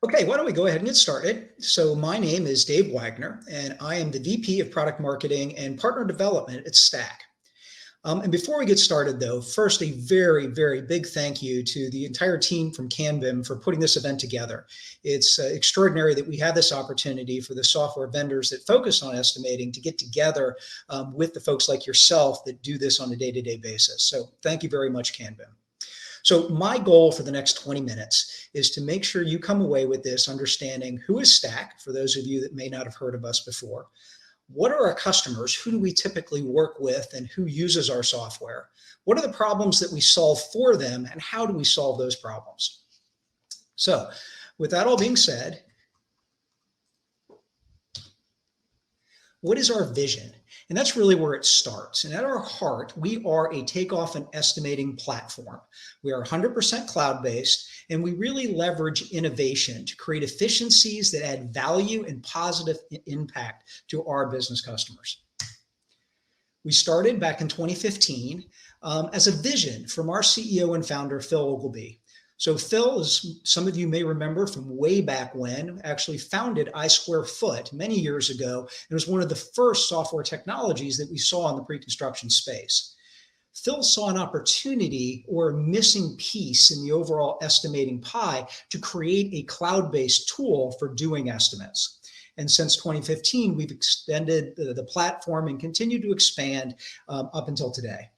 Okay, why don't we go ahead and get started? So my name is Dave Wagner, and I am the VP of Product Marketing and Partner Development at Stack. And before we get started, though, first, a very, very big thank you to the entire team from Canvim for putting this event together. It's extraordinary that we have this opportunity for the software vendors that focus on estimating to get together with the folks like yourself that do this on a day-to-day basis. So thank you very much, Canvim. So my goal for the next 20 minutes is to make sure you come away with this understanding who is Stack, for those of you that may not have heard of us before. What are our customers? Who do we typically work with and who uses our software? What are the problems that we solve for them and how do we solve those problems? So with that all being said, what is our vision? And that's really where it starts. And at our heart, we are a takeoff and estimating platform. We are 100% cloud-based, and we really leverage innovation to create efficiencies that add value and positive impact to our business customers. We started back in 2015 as a vision from our CEO and founder, Phil Ogilvie. So Phil, as some of you may remember from way back when, actually founded I Square Foot many years ago. It was one of the first software technologies that we saw in the pre-construction space. Phil saw an opportunity or a missing piece in the overall estimating pie to create a cloud-based tool for doing estimates. And since 2015, we've extended the platform and continue to expand up until today.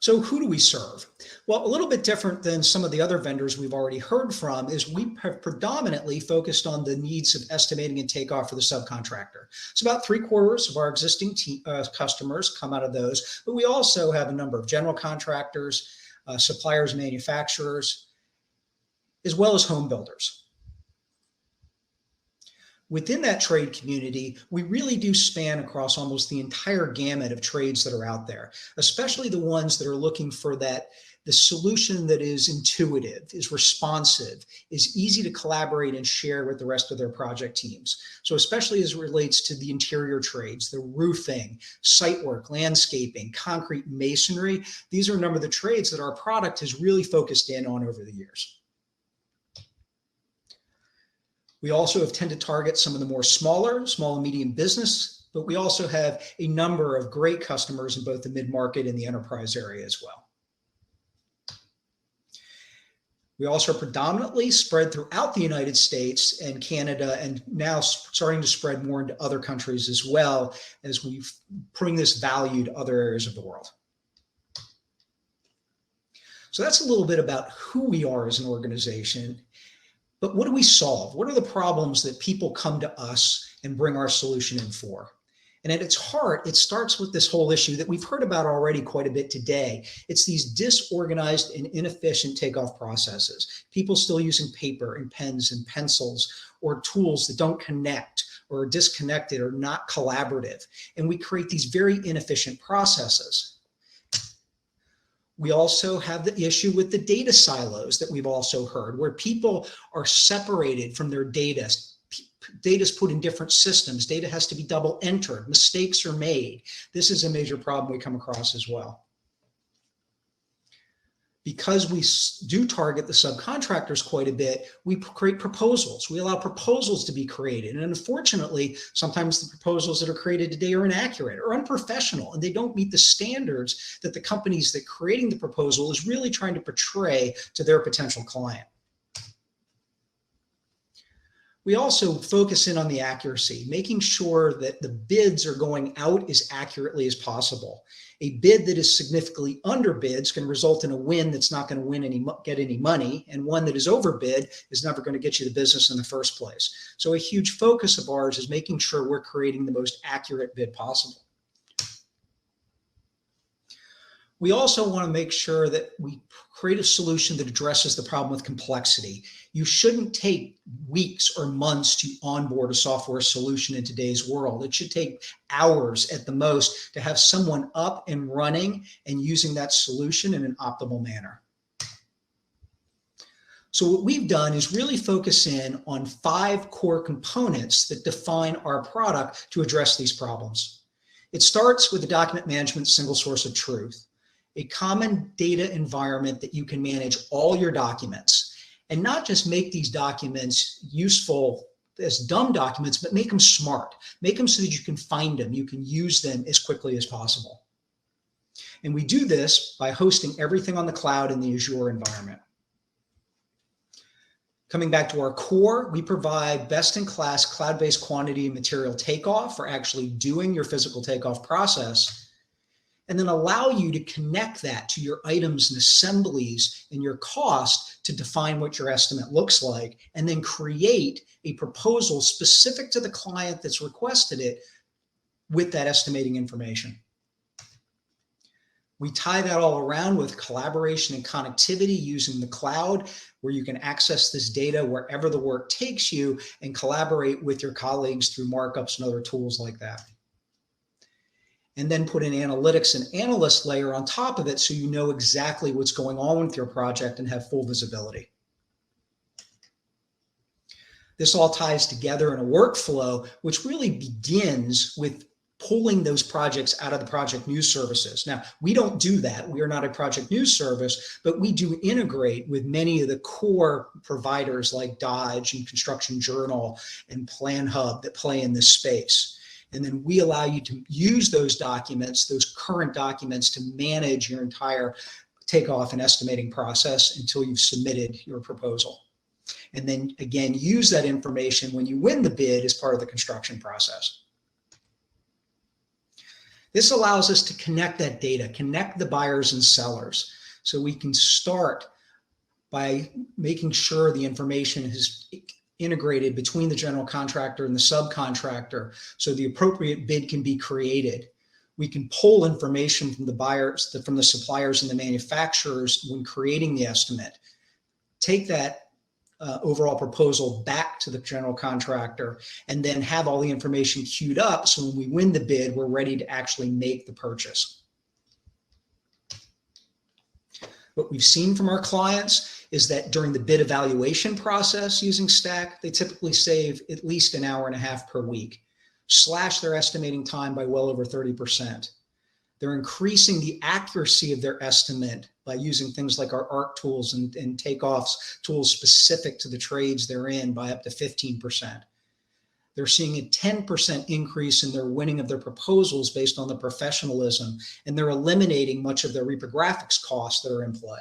So who do we serve? Well, a little bit different than some of the other vendors we've already heard from is we have predominantly focused on the needs of estimating and takeoff for the subcontractor. So about 3/4 of our existing customers come out of those, but we also have a number of general contractors, suppliers, manufacturers, as well as home builders. Within that trade community, we really do span across almost the entire gamut of trades that are out there, especially the ones that are looking for the solution that is intuitive, is responsive, is easy to collaborate and share with the rest of their project teams. So especially as it relates to the interior trades, the roofing, site work, landscaping, concrete, masonry, these are a number of the trades that our product has really focused in on over the years. We also have tended to target some of the more small and medium business, but we also have a number of great customers in both the mid-market and the enterprise area as well. We also are predominantly spread throughout the United States and Canada, and now starting to spread more into other countries as well as we bring this value to other areas of the world. So that's a little bit about who we are as an organization. But what do we solve? What are the problems that people come to us and bring our solution in for? And at its heart, it starts with this whole issue that we've heard about already quite a bit today. It's these disorganized and inefficient takeoff processes. People still using paper and pens and pencils or tools that don't connect or are disconnected or not collaborative. And we create these very inefficient processes. We also have the issue with the data silos that we've also heard, where people are separated from their data. Data is put in different systems. Data has to be double entered. Mistakes are made. This is a major problem we come across as well. Because we do target the subcontractors quite a bit, we create proposals. We allow proposals to be created. And unfortunately, sometimes the proposals that are created today are inaccurate or unprofessional, and they don't meet the standards that the companies that are creating the proposal is really trying to portray to their potential client. We also focus in on the accuracy, making sure that the bids are going out as accurately as possible. A bid that is significantly underbids can result in a win that's not going to get any money, and one that is overbid is never going to get you the business in the first place. So a huge focus of ours is making sure we're creating the most accurate bid possible. We also want to make sure that we create a solution that addresses the problem with complexity. You shouldn't take weeks or months to onboard a software solution in today's world. It should take hours at the most to have someone up and running and using that solution in an optimal manner. So what we've done is really focus in on 5 core components that define our product to address these problems. It starts with the document management single source of truth. a common data environment that you can manage all your documents, and not just make these documents useful as dumb documents, but make them smart. Make them so that you can find them, you can use them as quickly as possible. And we do this by hosting everything on the cloud in the Azure environment. Coming back to our core, we provide best-in-class cloud-based quantity and material takeoff for actually doing your physical takeoff process, and then allow you to connect that to your items and assemblies and your cost to define what your estimate looks like, and then create a proposal specific to the client that's requested it with that estimating information. We tie that all around with collaboration and connectivity using the cloud, where you can access this data wherever the work takes you and collaborate with your colleagues through markups and other tools like that. And then put an analytics and analyst layer on top of it so you know exactly what's going on with your project and have full visibility. This all ties together in a workflow, which really begins with pulling those projects out of the project news services. Now, we don't do that. We are not a project news service, but we do integrate with many of the core providers like Dodge and Construction Journal and Plan Hub that play in this space. And then we allow you to use those documents, those current documents, to manage your entire takeoff and estimating process until you've submitted your proposal. And then again, use that information when you win the bid as part of the construction process. This allows us to connect that data, connect the buyers and sellers, so we can start by making sure the information is integrated between the general contractor and the subcontractor so the appropriate bid can be created. We can pull information from the buyers, from the suppliers and the manufacturers when creating the estimate, take that overall proposal back to the general contractor, and then have all the information queued up so when we win the bid, we're ready to actually make the purchase. What we've seen from our clients is that during the bid evaluation process using Stack, they typically save at least an hour and a half per week, slash their estimating time by well over 30%. They're increasing the accuracy of their estimate by using things like our ARC tools and Takeoff's tools specific to the trades they're in by up to 15%. They're seeing a 10% increase in their winning of their proposals based on the professionalism, and they're eliminating much of their reprographics costs that are in play.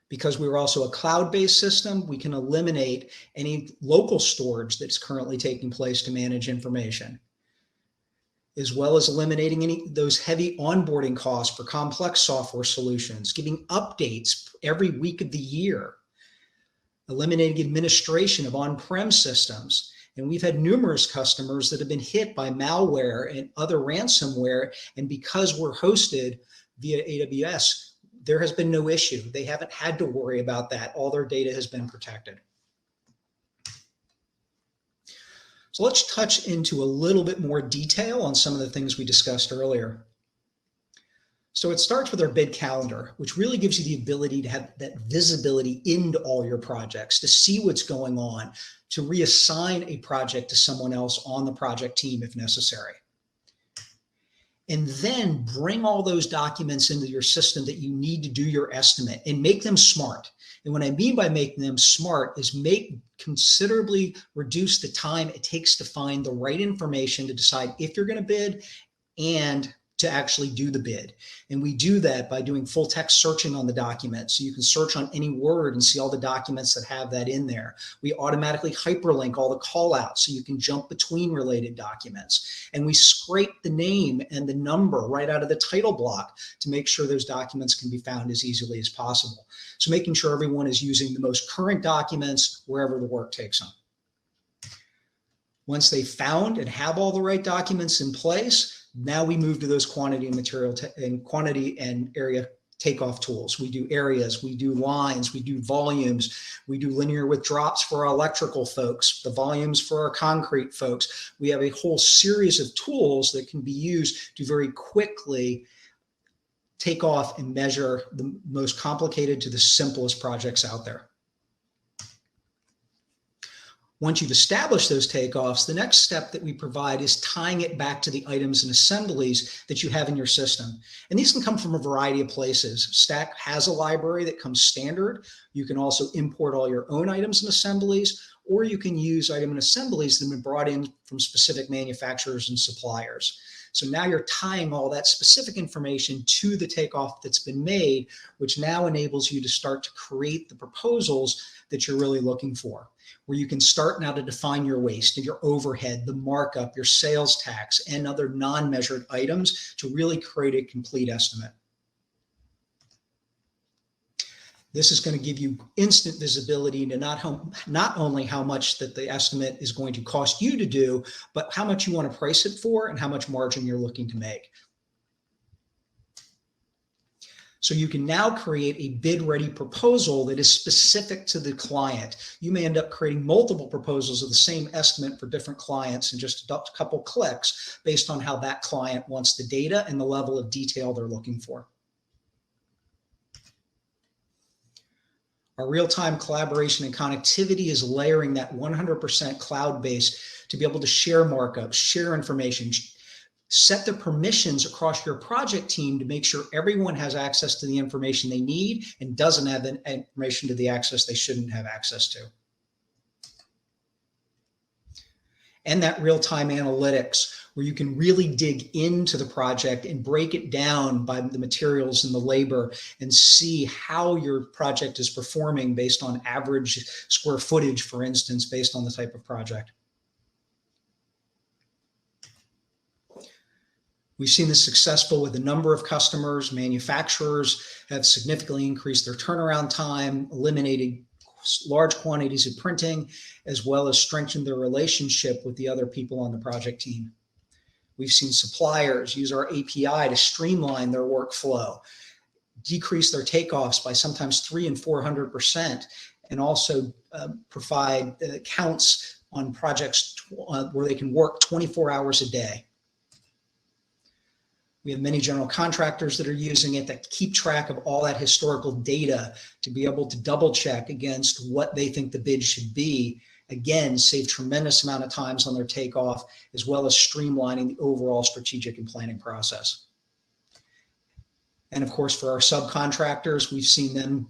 Because we're also a cloud-based system, we can eliminate any local storage that's currently taking place to manage information, as well as eliminating any of those heavy onboarding costs for complex software solutions, giving updates every week of the year, eliminating administration of on-prem systems. And we've had numerous customers that have been hit by malware and other ransomware. And because we're hosted via AWS, there has been no issue. They haven't had to worry about that. All their data has been protected. So let's touch into a little bit more detail on some of the things we discussed earlier. So it starts with our bid calendar, which really gives you the ability to have that visibility into all your projects, to see what's going on, to reassign a project to someone else on the project team if necessary. And then bring all those documents into your system that you need to do your estimate and make them smart. And what I mean by making them smart is considerably reduce the time it takes to find the right information to decide if you're going to bid and to actually do the bid. And we do that by doing full text searching on the document. So you can search on any word and see all the documents that have that in there. We automatically hyperlink all the call outs so you can jump between related documents. And we scrape the name and the number right out of the title block to make sure those documents can be found as easily as possible. So making sure everyone is using the most current documents wherever the work takes them. Once they've found and have all the right documents in place, now we move to those quantity and material and quantity and area takeoff tools. We do areas, we do lines, we do volumes, we do linear with drops for our electrical folks, the volumes for our concrete folks. We have a whole series of tools that can be used to very quickly take off and measure the most complicated to the simplest projects out there. Once you've established those takeoffs, the next step that we provide is tying it back to the items and assemblies that you have in your system. And these can come from a variety of places. Stack has a library that comes standard. You can also import all your own items and assemblies, or you can use item and assemblies that have been brought in from specific manufacturers and suppliers. So now you're tying all that specific information to the takeoff that's been made, which now enables you to start to create the proposals that you're really looking for, where you can start now to define your waste and your overhead, the markup, your sales tax, and other non-measured items to really create a complete estimate. This is going to give you instant visibility into not only how much that the estimate is going to cost you to do, but how much you want to price it for and how much margin you're looking to make. So you can now create a bid-ready proposal that is specific to the client. You may end up creating multiple proposals of the same estimate for different clients in just a couple clicks based on how that client wants the data and the level of detail they're looking for. Our real-time collaboration and connectivity is layering that 100% cloud-based to be able to share markups, share information, set the permissions across your project team to make sure everyone has access to the information they need and doesn't have the information to the access they shouldn't have access to. And that real-time analytics, where you can really dig into the project and break it down by the materials and the labor and see how your project is performing based on average square footage, for instance, based on the type of project. We've seen this successful with a number of customers. Manufacturers have significantly increased their turnaround time, eliminated large quantities of printing, as well as strengthened their relationship with the other people on the project team. We've seen suppliers use our API to streamline their workflow, decrease their takeoffs by sometimes 300% and 400%, and also provide counts on projects where they can work 24 hours a day. We have many general contractors that are using it that keep track of all that historical data to be able to double check against what they think the bid should be. Again, save tremendous amount of times on their takeoff, as well as streamlining the overall strategic and planning process. And of course, for our subcontractors, we've seen them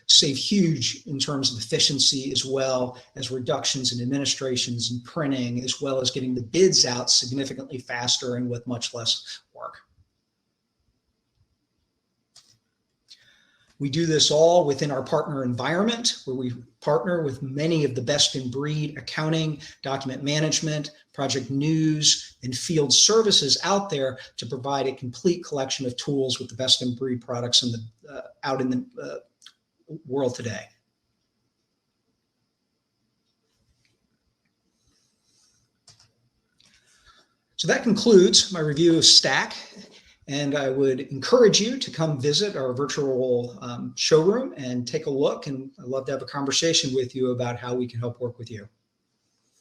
save huge in terms of efficiency, as well as reductions in administrations and printing, as well as getting the bids out significantly faster and with much less work. We do this all within our partner environment, where we partner with many of the best in breed accounting, document management, project news, and field services out there to provide a complete collection of tools with the best in breed products in the, out in the world today. So that concludes my review of Stack, and I would encourage you to come visit our virtual showroom and take a look, and I'd love to have a conversation with you about how we can help work with you.